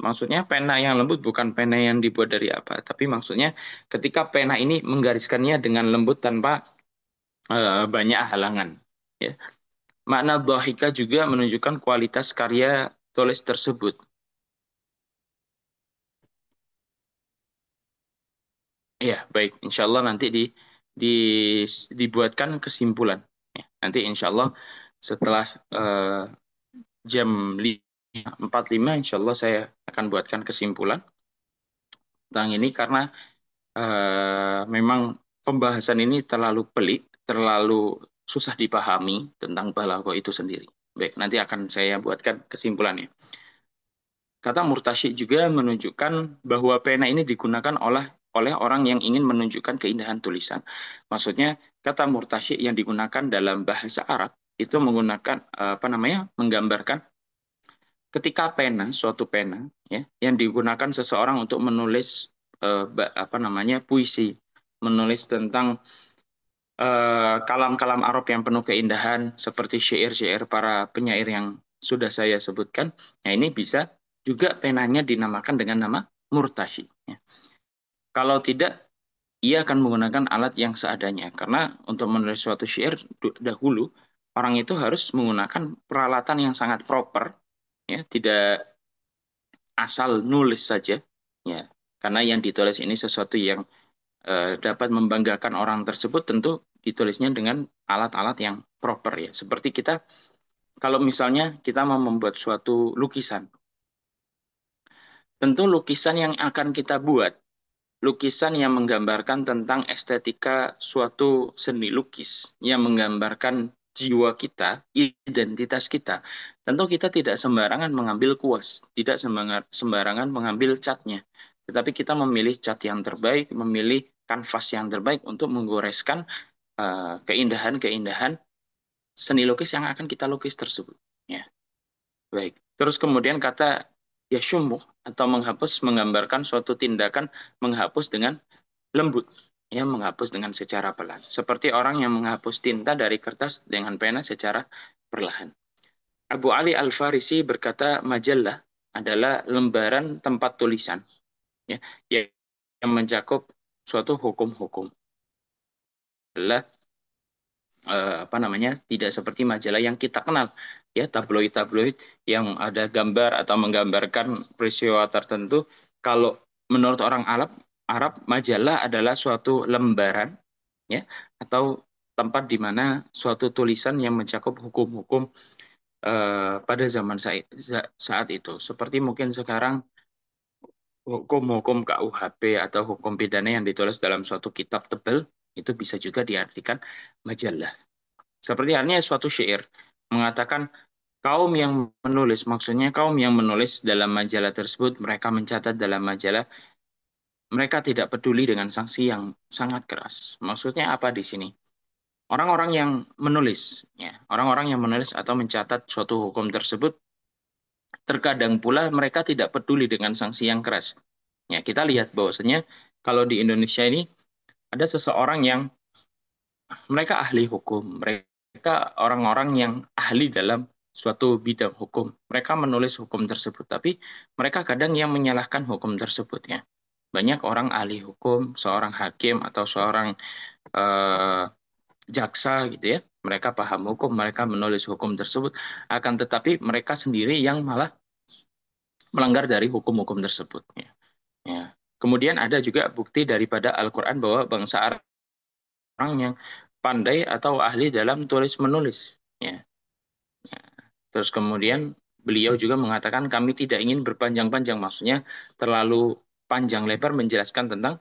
B: maksudnya pena yang lembut bukan pena yang dibuat dari apa, tapi maksudnya ketika pena ini menggariskannya dengan lembut tanpa banyak halangan. Ya. Makna dhahika juga menunjukkan kualitas karya tulis tersebut. Iya, baik. Insya Allah nanti di, dibuatkan kesimpulan. Ya, nanti insya Allah setelah jam 5.45, insya Allah saya akan buatkan kesimpulan tentang ini karena memang pembahasan ini terlalu pelik, terlalu susah dipahami tentang balaghah itu sendiri. Baik, nanti akan saya buatkan kesimpulannya. Kata murtasyid juga menunjukkan bahwa pena ini digunakan oleh orang yang ingin menunjukkan keindahan tulisan. Maksudnya kata murtasyid yang digunakan dalam bahasa Arab itu menggunakan apa namanya? Menggambarkan ketika pena, suatu pena, ya, yang digunakan seseorang untuk menulis apa namanya? Puisi, menulis tentang kalam-kalam Arab yang penuh keindahan seperti syair-syair para penyair yang sudah saya sebutkan. Nah, ini bisa juga penanya dinamakan dengan nama murtashi. Ya. Kalau tidak, ia akan menggunakan alat yang seadanya. Karena untuk menulis suatu syair dahulu, orang itu harus menggunakan peralatan yang sangat proper, ya, tidak asal nulis saja, ya. Karena yang ditulis ini sesuatu yang dapat membanggakan orang tersebut, tentu ditulisnya dengan alat-alat yang proper, ya. Seperti kita kalau misalnya kita mau membuat suatu lukisan, tentu lukisan yang akan kita buat, lukisan yang menggambarkan tentang estetika suatu seni lukis, yang menggambarkan jiwa kita, identitas kita. Tentu kita tidak sembarangan mengambil kuas, tidak sembarangan mengambil catnya. Tetapi kita memilih cat yang terbaik, memilih kanvas yang terbaik untuk menggoreskan keindahan-keindahan seni lukis yang akan kita lukis tersebut. Ya, baik. Terus kemudian kata yashumuh atau menghapus menggambarkan suatu tindakan menghapus dengan lembut, ya, menghapus dengan secara pelan. Seperti orang yang menghapus tinta dari kertas dengan pena secara perlahan. Abu Ali Al-Farisi berkata majalah adalah lembaran tempat tulisan, ya, yang mencakup suatu hukum-hukum. Adalah apa namanya, tidak seperti majalah yang kita kenal, ya, tabloid-tabloid yang ada gambar atau menggambarkan peristiwa tertentu. Kalau menurut orang Arab, majalah adalah suatu lembaran, ya, atau tempat di mana suatu tulisan yang mencakup hukum-hukum pada zaman saat itu. Seperti mungkin sekarang hukum-hukum KUHP atau hukum pidana yang ditulis dalam suatu kitab tebal itu bisa juga diartikan majalah. Seperti halnya suatu syair mengatakan kaum yang menulis, maksudnya kaum yang menulis dalam majalah tersebut, mereka mencatat dalam majalah, mereka tidak peduli dengan sanksi yang sangat keras. Maksudnya apa di sini? Orang-orang yang menulis, ya, orang-orang yang menulis atau mencatat suatu hukum tersebut, terkadang pula mereka tidak peduli dengan sanksi yang keras. Ya, kita lihat bahwasanya kalau di Indonesia ini ada seseorang yang mereka ahli hukum, mereka orang-orang yang ahli dalam suatu bidang hukum. Mereka menulis hukum tersebut, tapi mereka kadang yang menyalahkan hukum tersebut, ya. Banyak orang ahli hukum, seorang hakim atau seorang eh, jaksa gitu, ya. Mereka paham hukum, mereka menulis hukum tersebut, akan tetapi mereka sendiri yang malah melanggar dari hukum-hukum tersebut. Ya. Ya. Kemudian ada juga bukti daripada Al-Quran bahwa bangsa Arab orang yang pandai atau ahli dalam tulis menulis. Ya. Terus kemudian beliau juga mengatakan kami tidak ingin berpanjang-panjang, maksudnya terlalu panjang lebar menjelaskan tentang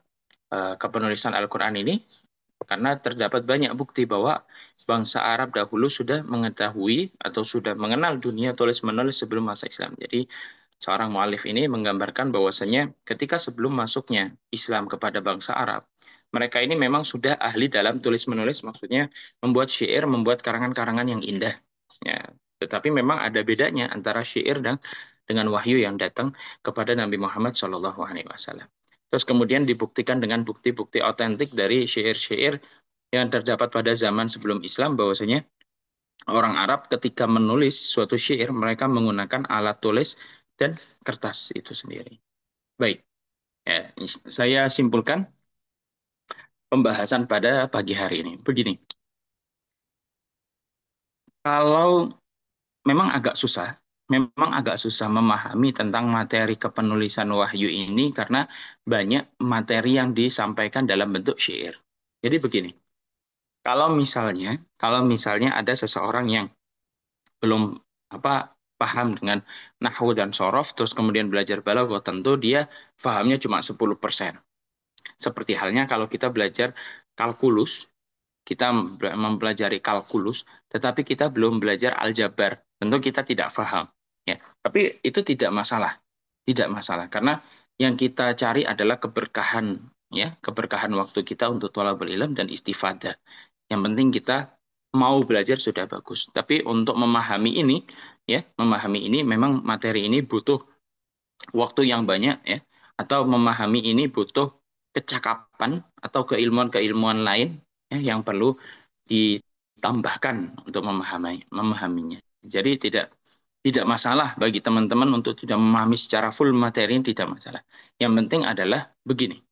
B: kepenulisan Al-Quran ini, karena terdapat banyak bukti bahwa bangsa Arab dahulu sudah mengetahui atau sudah mengenal dunia tulis-menulis sebelum masa Islam. Jadi seorang mu'alif ini menggambarkan bahwasanya ketika sebelum masuknya Islam kepada bangsa Arab, mereka ini memang sudah ahli dalam tulis-menulis, maksudnya membuat syair, membuat karangan-karangan yang indah. Ya, tetapi memang ada bedanya antara syair dan dengan wahyu yang datang kepada Nabi Muhammad SAW. Terus kemudian dibuktikan dengan bukti-bukti otentik dari syair-syair yang terdapat pada zaman sebelum Islam, bahwasanya orang Arab ketika menulis suatu syair, mereka menggunakan alat tulis dan kertas itu sendiri. Baik, ya, saya simpulkan pembahasan pada pagi hari ini. Begini, kalau memang agak susah memahami tentang materi kepenulisan wahyu ini karena banyak materi yang disampaikan dalam bentuk syair. Jadi begini, kalau misalnya ada seseorang yang belum paham dengan nahwu dan sorof, terus kemudian belajar balaghah, tentu dia pahamnya cuma 10%. Seperti halnya kalau kita belajar kalkulus, kita mempelajari kalkulus, tetapi kita belum belajar aljabar, tentu kita tidak paham. Ya, tapi itu tidak masalah, karena yang kita cari adalah keberkahan, ya, keberkahan waktu kita untuk thalabul ilm dan istifadah. Yang penting kita mau belajar sudah bagus. Tapi untuk memahami ini, ya, memahami ini memang materi ini butuh waktu yang banyak, ya, atau memahami ini butuh kecakapan atau keilmuan-keilmuan lain, ya, yang perlu ditambahkan untuk memahaminya. Jadi tidak tidak masalah bagi teman-teman untuk tidak memahami secara full materi, tidak masalah. Yang penting adalah begini,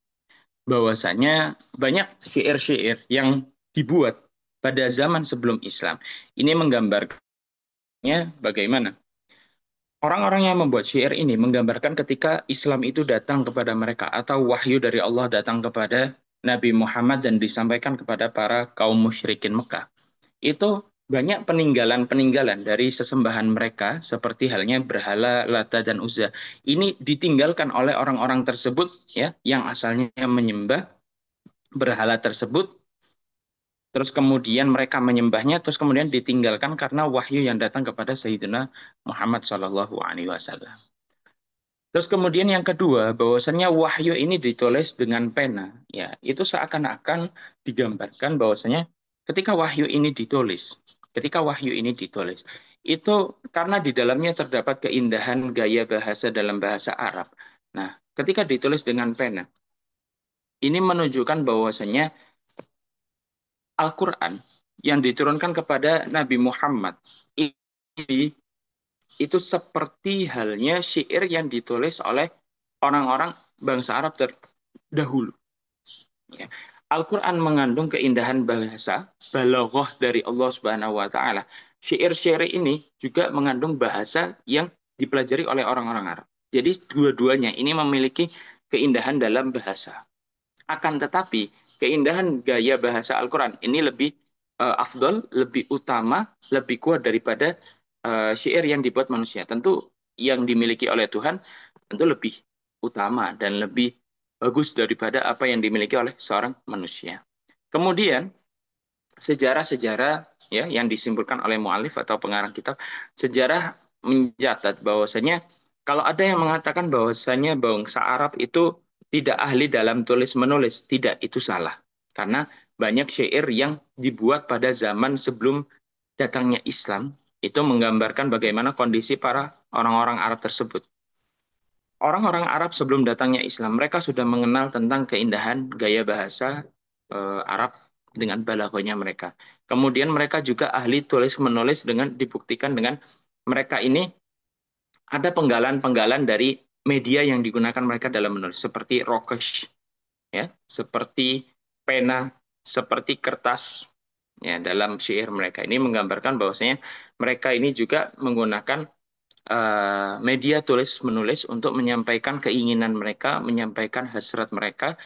B: bahwasanya banyak syair-syair yang dibuat pada zaman sebelum Islam. Ini menggambarkannya bagaimana orang-orang yang membuat syair ini menggambarkan ketika Islam itu datang kepada mereka atau wahyu dari Allah datang kepada Nabi Muhammad dan disampaikan kepada para kaum musyrikin Mekah. Itu banyak peninggalan-peninggalan dari sesembahan mereka seperti halnya berhala Lata dan Uzza. Ini ditinggalkan oleh orang-orang tersebut, ya, yang asalnya menyembah berhala tersebut, terus kemudian mereka menyembahnya, terus kemudian ditinggalkan karena wahyu yang datang kepada Sayyidina Muhammad SAW. Terus kemudian yang kedua, bahwasannya wahyu ini ditulis dengan pena. Ya, itu seakan-akan digambarkan bahwasannya ketika wahyu ini ditulis, itu karena di dalamnya terdapat keindahan gaya bahasa dalam bahasa Arab. Nah, ketika ditulis dengan pena, ini menunjukkan bahwasannya Al-Quran yang diturunkan kepada Nabi Muhammad ini itu seperti halnya syair yang ditulis oleh orang-orang bangsa Arab terdahulu. Ya. Al-Quran mengandung keindahan bahasa, balaghah dari Allah Subhanahu wa Ta'ala. Syair-syair ini juga mengandung bahasa yang dipelajari oleh orang-orang Arab. Jadi dua-duanya ini memiliki keindahan dalam bahasa. Akan tetapi keindahan gaya bahasa Al-Quran ini lebih afdol, lebih utama, lebih kuat daripada syair yang dibuat manusia. Tentu yang dimiliki oleh Tuhan tentu lebih utama dan lebih bagus daripada apa yang dimiliki oleh seorang manusia. Kemudian sejarah-sejarah, ya, yang disimpulkan oleh mu'alif atau pengarang kitab, sejarah mencatat bahwasanya kalau ada yang mengatakan bahwasanya bangsa Arab itu tidak ahli dalam tulis menulis, tidak, itu salah. Karena banyak syair yang dibuat pada zaman sebelum datangnya Islam itu menggambarkan bagaimana kondisi para orang-orang Arab tersebut. Orang-orang Arab sebelum datangnya Islam, mereka sudah mengenal tentang keindahan gaya bahasa Arab dengan balaghahnya mereka. Kemudian mereka juga ahli tulis menulis dengan dibuktikan dengan mereka ini ada penggalan-penggalan dari media yang digunakan mereka dalam menulis seperti rokesh, ya, seperti pena, seperti kertas, ya, dalam syair mereka ini menggambarkan bahwasanya mereka ini juga menggunakan media tulis menulis untuk menyampaikan keinginan mereka, menyampaikan hasrat mereka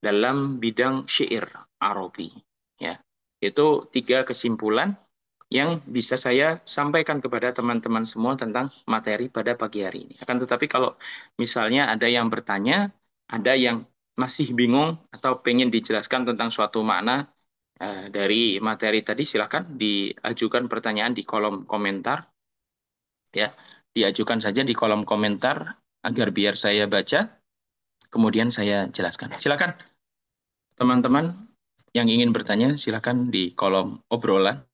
B: dalam bidang syair Arabi. Ya, itu tiga kesimpulan yang bisa saya sampaikan kepada teman-teman semua tentang materi pada pagi hari ini. Akan tetapi kalau misalnya ada yang bertanya, ada yang masih bingung atau pengen dijelaskan tentang suatu makna dari materi tadi, silakan diajukan pertanyaan di kolom komentar, ya. Diajukan saja di kolom komentar agar biar saya baca, kemudian saya jelaskan. Silakan teman-teman yang ingin bertanya, silakan di kolom obrolan.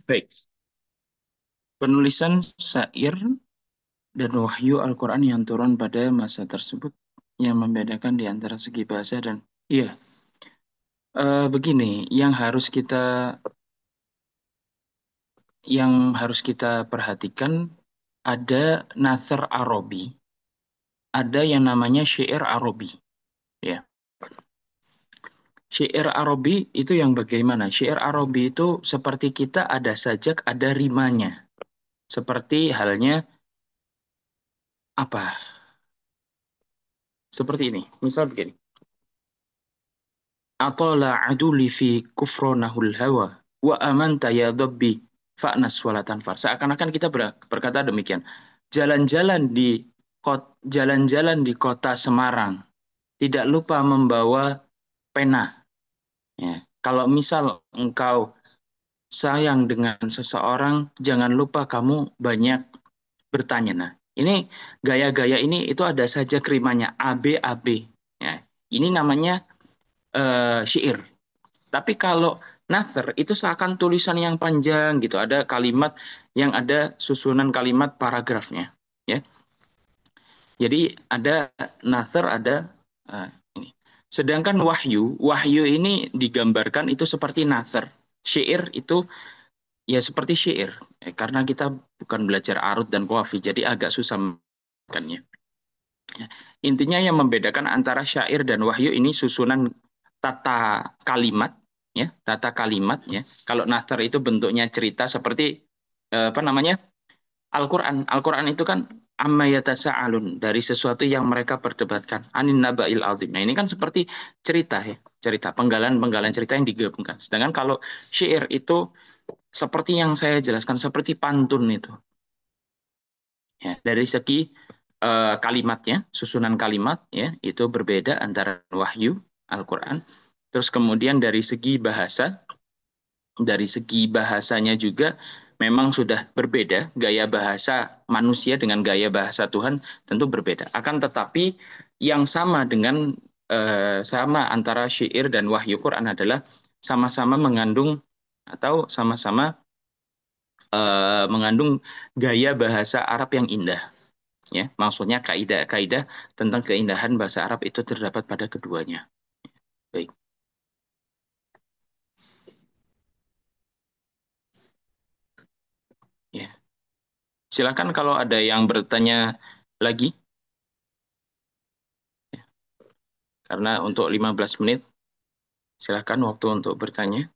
B: Baik, penulisan syair dan wahyu Al-Quran yang turun pada masa tersebut yang membedakan di antara segi bahasa dan iya, begini, yang harus kita perhatikan ada nasr Arabi, ada yang namanya syair Arabi, ya. Syair Arabi itu yang bagaimana? Syair Arabi itu seperti kita ada sajak, ada rimanya. Seperti halnya apa? Seperti ini. Misal begini. Atala aduli fi kufronahul hawa wa amanta ya dobbi fa'nas walatan far. Seakan-akan kita berkata demikian. Jalan-jalan di kota Semarang. Tidak lupa membawa pena. Ya. Kalau misal engkau sayang dengan seseorang, jangan lupa kamu banyak bertanya. Nah, ini gaya-gaya ini itu ada saja kerimanya AB AB. Ya. Ini namanya syair. Tapi kalau nasr itu seakan tulisan yang panjang gitu, ada kalimat yang ada susunan kalimat paragrafnya. Ya. Jadi ada nasr, ada ini. Sedangkan wahyu, wahyu ini digambarkan itu seperti nasr. Syair itu ya seperti syair, karena kita bukan belajar arut dan qafi, jadi agak susah membedakannya. Ya. Intinya yang membedakan antara syair dan wahyu ini susunan tata kalimat, ya, tata kalimat, ya. Kalau nathar itu bentuknya cerita seperti apa namanya? Al-Qur'an. Al-Qur'an itu kan amma yatasaalun, dari sesuatu yang mereka perdebatkan. Anin naba'il azim. Nah, ini kan seperti cerita, ya, cerita penggalan-penggalan cerita yang digabungkan. Sedangkan kalau syair itu seperti yang saya jelaskan, seperti pantun itu. Ya, dari segi kalimatnya, susunan kalimat ya itu berbeda antara wahyu Al-Qur'an. Terus kemudian dari segi bahasanya juga memang sudah berbeda. Gaya bahasa manusia dengan gaya bahasa Tuhan tentu berbeda. Akan tetapi yang sama antara syair dan wahyu Quran adalah sama-sama mengandung atau sama-sama mengandung gaya bahasa Arab yang indah. Ya, maksudnya kaidah-kaidah tentang keindahan bahasa Arab itu terdapat pada keduanya. Baik, ya. Silakan kalau ada yang bertanya lagi, karena untuk 15 menit, silakan waktu untuk bertanya.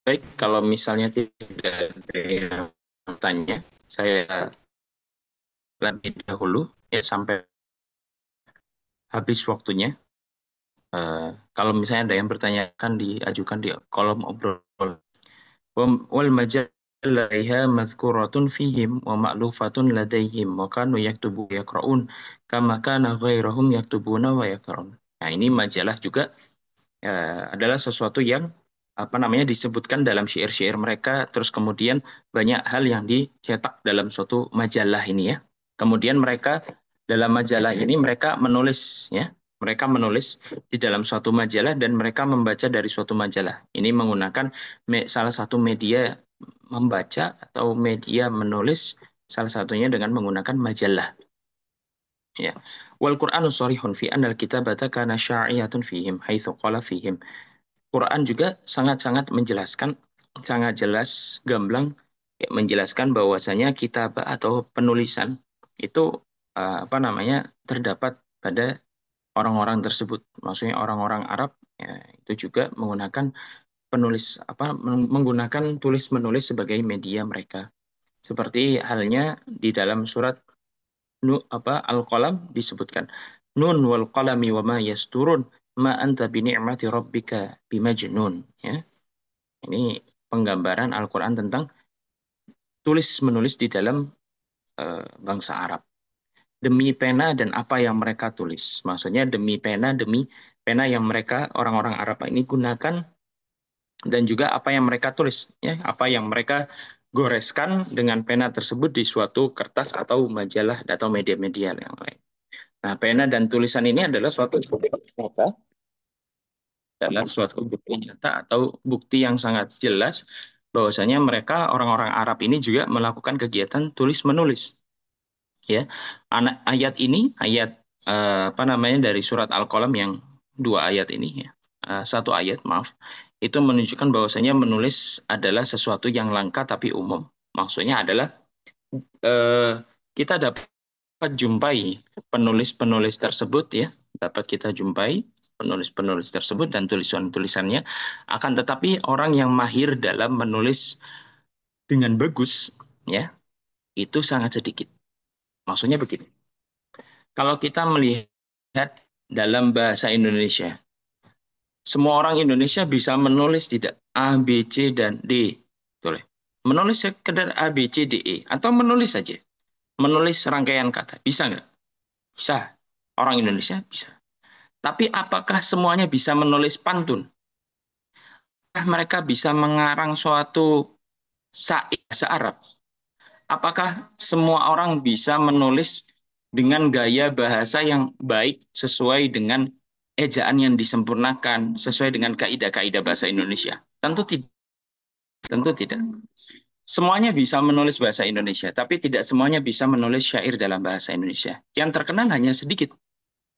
B: Baik, kalau misalnya tidak ada yang tanya, saya lebih dahulu ya sampai habis waktunya. Kalau misalnya ada yang bertanya, kan diajukan di kolom obrolan. Wal majal laiha mazkuratun fihim wa ma'lufatun ladaihim wa kanu yaktubu yaqra'un kama kana ghairahum yaktubuna wa yaqra'un. Nah, ini majalah juga adalah sesuatu yang apa namanya disebutkan dalam syair-syair mereka, terus kemudian banyak hal yang dicetak dalam suatu majalah ini ya. Kemudian mereka dalam majalah ini mereka menulis ya, mereka menulis di dalam suatu majalah dan mereka membaca dari suatu majalah. Ini menggunakan salah satu media membaca atau media menulis, salah satunya dengan menggunakan majalah. Ya. Wal Qur'anu sharihun fi anna al-kitabata kana sya'iyatun fihim haitsu qala fihim. Quran juga sangat-sangat menjelaskan, sangat jelas, gamblang, ya, menjelaskan bahwasanya kitab atau penulisan itu apa namanya terdapat pada orang-orang tersebut. Maksudnya orang-orang Arab ya, itu juga menggunakan penulis apa menggunakan tulis menulis sebagai media mereka. Seperti halnya di dalam surat Al-Qalam disebutkan Nun wal qalami wa ma yasturun ma anta bi ni'mati rabbika bimajnun ya. Ini penggambaran Al-Qur'an tentang tulis menulis di dalam bangsa Arab. Demi pena dan apa yang mereka tulis. Maksudnya demi pena yang mereka orang-orang Arab ini gunakan dan juga apa yang mereka tulis ya, apa yang mereka goreskan dengan pena tersebut di suatu kertas atau majalah atau media-media yang lain. Nah, pena dan tulisan ini adalah suatu bukti nyata, adalah suatu bukti nyata atau bukti yang sangat jelas bahwasanya mereka orang-orang Arab ini juga melakukan kegiatan tulis menulis. Ya, ayat ini, ayat apa namanya dari surat Al-Qalam yang dua ayat ini, ya, satu ayat maaf, itu menunjukkan bahwasanya menulis adalah sesuatu yang langka tapi umum. Maksudnya adalah eh, kita dapat jumpai penulis-penulis tersebut ya, dapat kita jumpai penulis-penulis tersebut dan tulisan-tulisannya. Akan tetapi orang yang mahir dalam menulis dengan bagus ya, itu sangat sedikit. Maksudnya begini. Kalau kita melihat dalam bahasa Indonesia, semua orang Indonesia bisa menulis tidak A, B, C, dan D. Boleh. Menulis sekedar A, B, C, D, E. Atau menulis saja. Menulis rangkaian kata. Bisa nggak? Bisa. Orang Indonesia bisa. Tapi apakah semuanya bisa menulis pantun? Apakah mereka bisa mengarang suatu syair bahasa Arab? Apakah semua orang bisa menulis dengan gaya bahasa yang baik sesuai dengan ejaan yang disempurnakan, sesuai dengan kaidah-kaidah bahasa Indonesia? Tentu tidak. Tentu tidak. Semuanya bisa menulis bahasa Indonesia, tapi tidak semuanya bisa menulis syair dalam bahasa Indonesia. Yang terkenal hanya sedikit.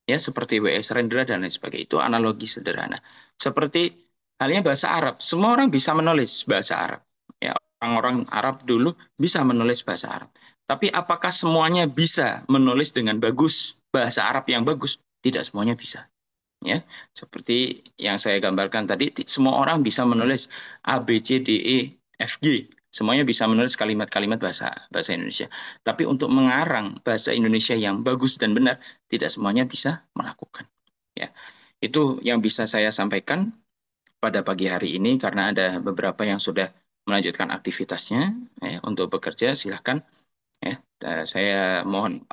B: Ya seperti W.S. Rendra dan lain sebagainya. Itu analogi sederhana. Seperti halnya bahasa Arab, semua orang bisa menulis bahasa Arab. Ya, orang-orang Arab dulu bisa menulis bahasa Arab. Tapi apakah semuanya bisa menulis dengan bagus bahasa Arab yang bagus? Tidak semuanya bisa. Ya, seperti yang saya gambarkan tadi, semua orang bisa menulis A, B, C, D, E, F, G. Semuanya bisa menulis kalimat-kalimat bahasa bahasa Indonesia. Tapi untuk mengarang bahasa Indonesia yang bagus dan benar, tidak semuanya bisa melakukan. Ya, itu yang bisa saya sampaikan pada pagi hari ini karena ada beberapa yang sudah melanjutkan aktivitasnya ya, untuk bekerja. Silahkan ya, saya mohon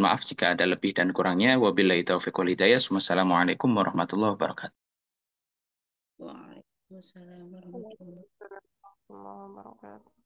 B: maaf jika ada lebih dan kurangnya. Wabillahi taufiq wal hidayah. Wassalamualaikum warahmatullahi wabarakatuh.
A: Waalaikumsalam warahmatullahi
C: Waalaikumsalam warahmatullahi wabarakatuh.